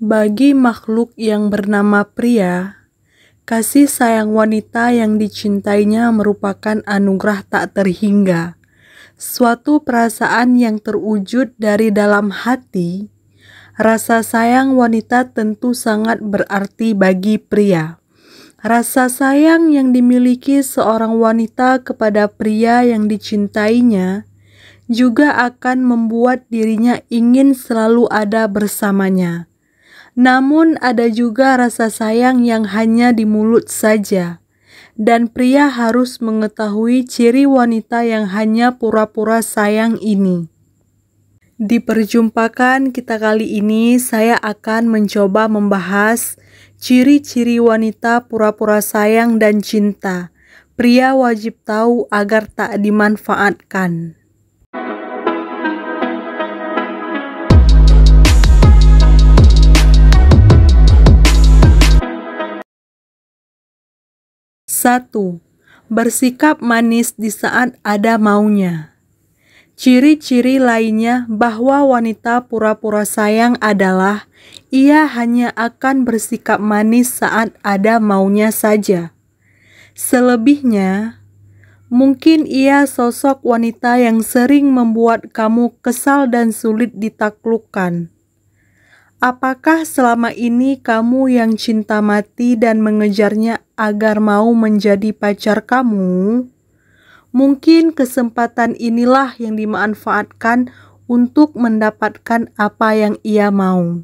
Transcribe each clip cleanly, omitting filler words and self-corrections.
Bagi makhluk yang bernama pria, kasih sayang wanita yang dicintainya merupakan anugerah tak terhingga, suatu perasaan yang terwujud dari dalam hati. Rasa sayang wanita tentu sangat berarti bagi pria. Rasa sayang yang dimiliki seorang wanita kepada pria yang dicintainya juga akan membuat dirinya ingin selalu ada bersamanya. Namun ada juga rasa sayang yang hanya di mulut saja, dan pria harus mengetahui ciri wanita yang hanya pura-pura sayang ini. Di perjumpaan kita kali ini, saya akan mencoba membahas ciri-ciri wanita pura-pura sayang dan cinta. Pria wajib tahu agar tak dimanfaatkan. Satu, bersikap manis di saat ada maunya. Ciri-ciri lainnya bahwa wanita pura-pura sayang adalah ia hanya akan bersikap manis saat ada maunya saja. Selebihnya, mungkin ia sosok wanita yang sering membuat kamu kesal dan sulit ditaklukkan. Apakah selama ini kamu yang cinta mati dan mengejarnya agar mau menjadi pacar kamu? Mungkin kesempatan inilah yang dimanfaatkan untuk mendapatkan apa yang ia mau.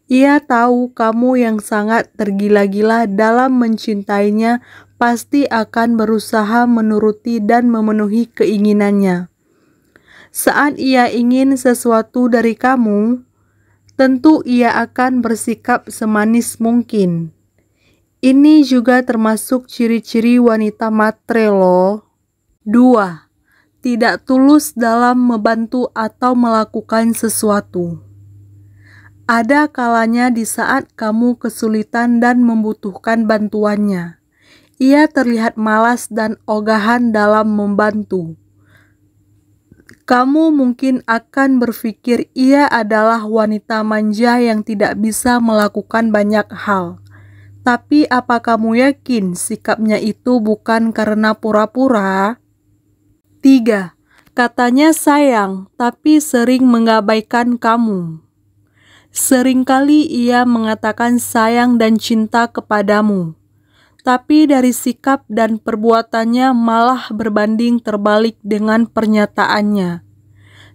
Ia tahu kamu yang sangat tergila-gila dalam mencintainya pasti akan berusaha menuruti dan memenuhi keinginannya. Saat ia ingin sesuatu dari kamu, tentu ia akan bersikap semanis mungkin. Ini juga termasuk ciri-ciri wanita matre loh. 2. Tidak tulus dalam membantu atau melakukan sesuatu. Ada kalanya di saat kamu kesulitan dan membutuhkan bantuannya, ia terlihat malas dan ogahan dalam membantu. Kamu mungkin akan berpikir ia adalah wanita manja yang tidak bisa melakukan banyak hal. Tapi apa kamu yakin sikapnya itu bukan karena pura-pura? 3. Katanya sayang, tapi sering mengabaikan kamu. Seringkali ia mengatakan sayang dan cinta kepadamu, tapi dari sikap dan perbuatannya malah berbanding terbalik dengan pernyataannya.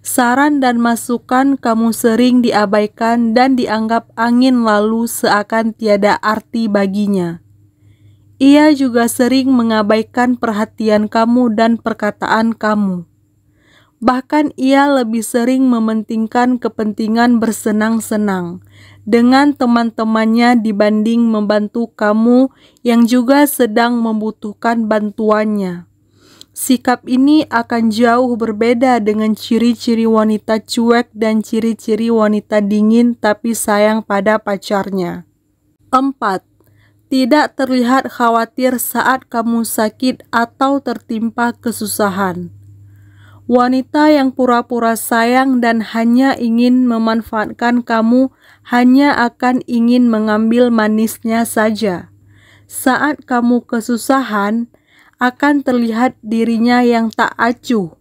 Saran dan masukan kamu sering diabaikan dan dianggap angin lalu seakan tiada arti baginya. Ia juga sering mengabaikan perhatian kamu dan perkataan kamu. Bahkan ia lebih sering mementingkan kepentingan bersenang-senang dengan teman-temannya dibanding membantu kamu yang juga sedang membutuhkan bantuannya. Sikap ini akan jauh berbeda dengan ciri-ciri wanita cuek dan ciri-ciri wanita dingin tapi sayang pada pacarnya. 4. Tidak terlihat khawatir saat kamu sakit atau tertimpa kesusahan. Wanita yang pura-pura sayang dan hanya ingin memanfaatkan kamu hanya akan ingin mengambil manisnya saja. Saat kamu kesusahan, akan terlihat dirinya yang tak acuh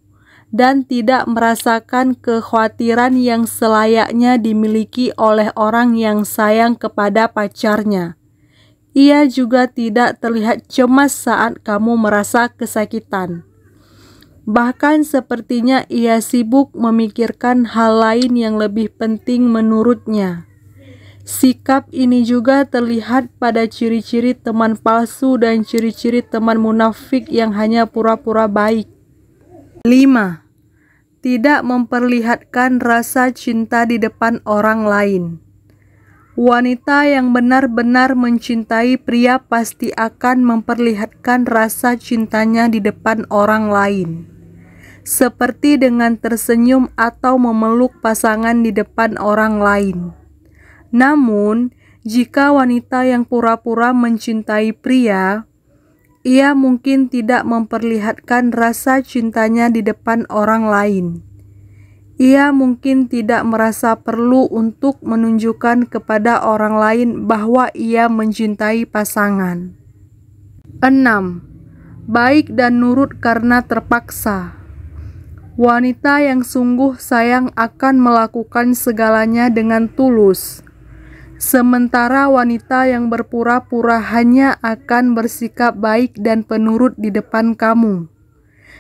dan tidak merasakan kekhawatiran yang selayaknya dimiliki oleh orang yang sayang kepada pacarnya. Ia juga tidak terlihat cemas saat kamu merasa kesakitan. Bahkan sepertinya ia sibuk memikirkan hal lain yang lebih penting menurutnya. Sikap ini juga terlihat pada ciri-ciri teman palsu dan ciri-ciri teman munafik yang hanya pura-pura baik. 5. Tidak memperlihatkan rasa cinta di depan orang lain. Wanita yang benar-benar mencintai pria pasti akan memperlihatkan rasa cintanya di depan orang lain, seperti dengan tersenyum atau memeluk pasangan di depan orang lain. Namun, jika wanita yang pura-pura mencintai pria, ia mungkin tidak memperlihatkan rasa cintanya di depan orang lain. Ia mungkin tidak merasa perlu untuk menunjukkan kepada orang lain bahwa ia mencintai pasangan. 6. Baik dan nurut karena terpaksa. Wanita yang sungguh sayang akan melakukan segalanya dengan tulus. Sementara wanita yang berpura-pura hanya akan bersikap baik dan penurut di depan kamu.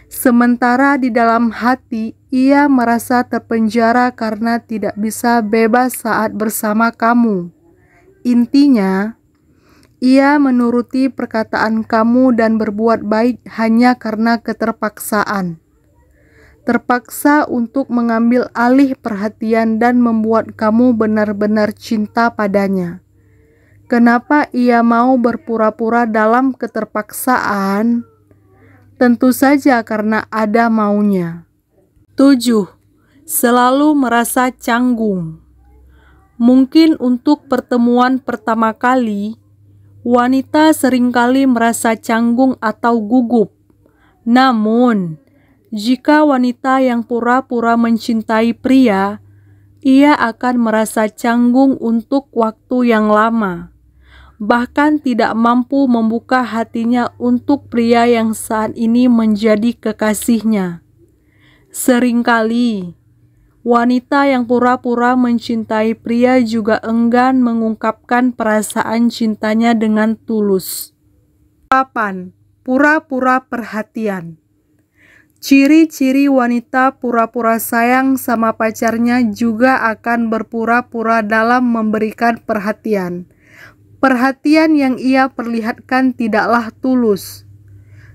Sementara di dalam hati, ia merasa terpenjara karena tidak bisa bebas saat bersama kamu. Intinya, ia menuruti perkataan kamu dan berbuat baik hanya karena keterpaksaan. Terpaksa untuk mengambil alih perhatian dan membuat kamu benar-benar cinta padanya. Kenapa ia mau berpura-pura dalam keterpaksaan? Tentu saja karena ada maunya. 7. Selalu merasa canggung. Mungkin untuk pertemuan pertama kali, wanita seringkali merasa canggung atau gugup. Namun, jika wanita yang pura-pura mencintai pria, ia akan merasa canggung untuk waktu yang lama. Bahkan tidak mampu membuka hatinya untuk pria yang saat ini menjadi kekasihnya. Seringkali, wanita yang pura-pura mencintai pria juga enggan mengungkapkan perasaan cintanya dengan tulus. 8. Pura-pura perhatian. Ciri-ciri wanita pura-pura sayang sama pacarnya juga akan berpura-pura dalam memberikan perhatian. Perhatian yang ia perlihatkan tidaklah tulus.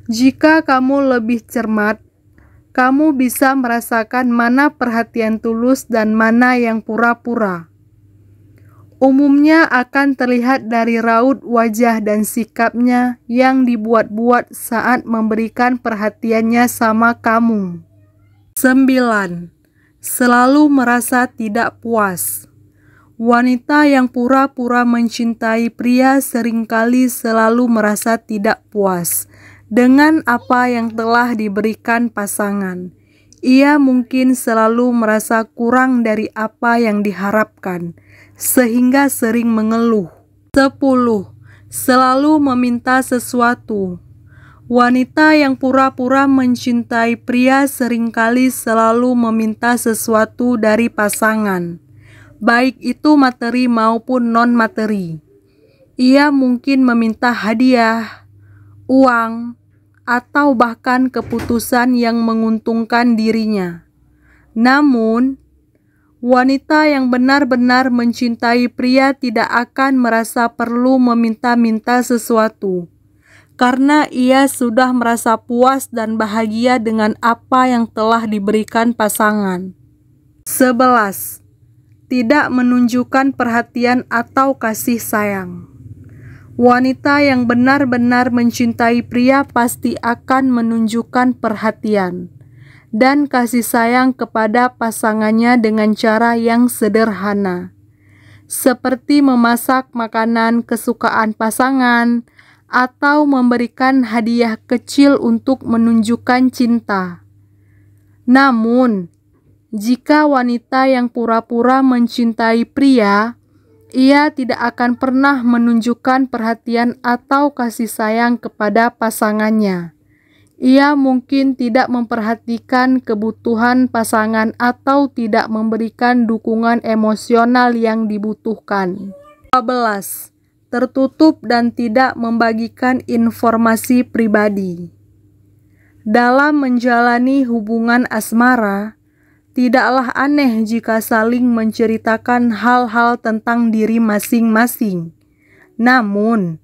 Jika kamu lebih cermat, kamu bisa merasakan mana perhatian tulus dan mana yang pura-pura. Umumnya akan terlihat dari raut wajah dan sikapnya yang dibuat-buat saat memberikan perhatiannya sama kamu. 9. Selalu merasa tidak puas. Wanita yang pura-pura mencintai pria seringkali selalu merasa tidak puas dengan apa yang telah diberikan pasangan. Ia mungkin selalu merasa kurang dari apa yang diharapkan, sehingga sering mengeluh. 10. Selalu meminta sesuatu. Wanita yang pura-pura mencintai pria seringkali selalu meminta sesuatu dari pasangan, baik itu materi maupun non-materi. Ia mungkin meminta hadiah, uang, atau bahkan keputusan yang menguntungkan dirinya. Namun, wanita yang benar-benar mencintai pria tidak akan merasa perlu meminta-minta sesuatu, karena ia sudah merasa puas dan bahagia dengan apa yang telah diberikan pasangan. 11. Tidak menunjukkan perhatian atau kasih sayang. Wanita yang benar-benar mencintai pria pasti akan menunjukkan perhatian dan kasih sayang kepada pasangannya dengan cara yang sederhana, seperti memasak makanan kesukaan pasangan atau memberikan hadiah kecil untuk menunjukkan cinta. Namun, jika wanita yang pura-pura mencintai pria, ia tidak akan pernah menunjukkan perhatian atau kasih sayang kepada pasangannya. Ia mungkin tidak memperhatikan kebutuhan pasangan atau tidak memberikan dukungan emosional yang dibutuhkan. 12. Tertutup dan tidak membagikan informasi pribadi. Dalam menjalani hubungan asmara, tidaklah aneh jika saling menceritakan hal-hal tentang diri masing-masing. Namun,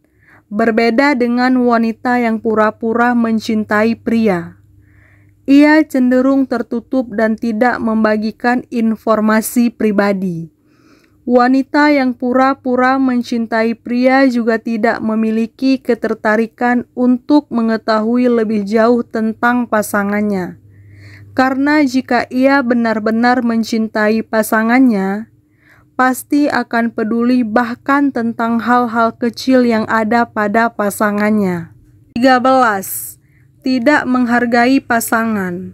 berbeda dengan wanita yang pura-pura mencintai pria. Ia cenderung tertutup dan tidak membagikan informasi pribadi. Wanita yang pura-pura mencintai pria juga tidak memiliki ketertarikan untuk mengetahui lebih jauh tentang pasangannya. Karena jika ia benar-benar mencintai pasangannya, pasti akan peduli bahkan tentang hal-hal kecil yang ada pada pasangannya. 13. Tidak menghargai pasangan.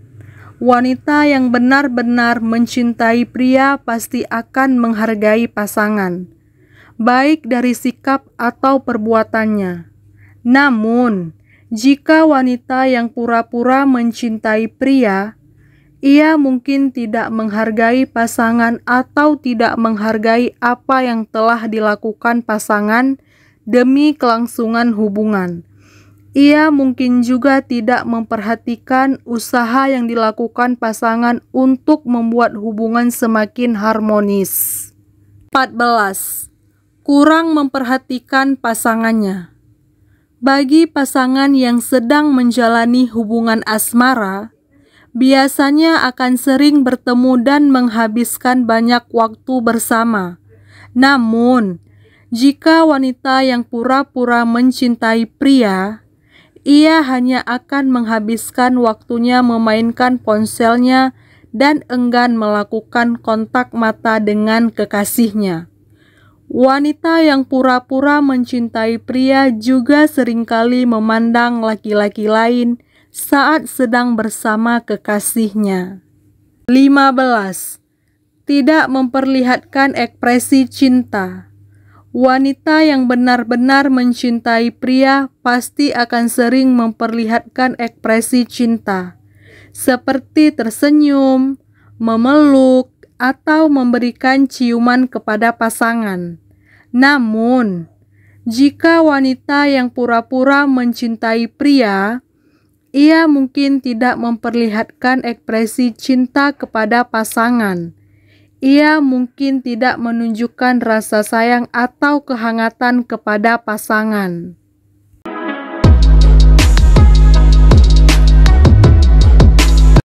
Wanita yang benar-benar mencintai pria pasti akan menghargai pasangan, baik dari sikap atau perbuatannya. Namun, jika wanita yang pura-pura mencintai pria, ia mungkin tidak menghargai pasangan atau tidak menghargai apa yang telah dilakukan pasangan demi kelangsungan hubungan. Ia mungkin juga tidak memperhatikan usaha yang dilakukan pasangan untuk membuat hubungan semakin harmonis. 14. Kurang memperhatikan pasangannya. Bagi pasangan yang sedang menjalani hubungan asmara, biasanya akan sering bertemu dan menghabiskan banyak waktu bersama. Namun, jika wanita yang pura-pura mencintai pria, ia hanya akan menghabiskan waktunya memainkan ponselnya dan enggan melakukan kontak mata dengan kekasihnya. Wanita yang pura-pura mencintai pria juga seringkali memandang laki-laki lain saat sedang bersama kekasihnya. 15. Tidak memperlihatkan ekspresi cinta. Wanita yang benar-benar mencintai pria pasti akan sering memperlihatkan ekspresi cinta, seperti tersenyum, memeluk, atau memberikan ciuman kepada pasangan. Namun, jika wanita yang pura-pura mencintai pria, ia mungkin tidak memperlihatkan ekspresi cinta kepada pasangan. Ia mungkin tidak menunjukkan rasa sayang atau kehangatan kepada pasangan.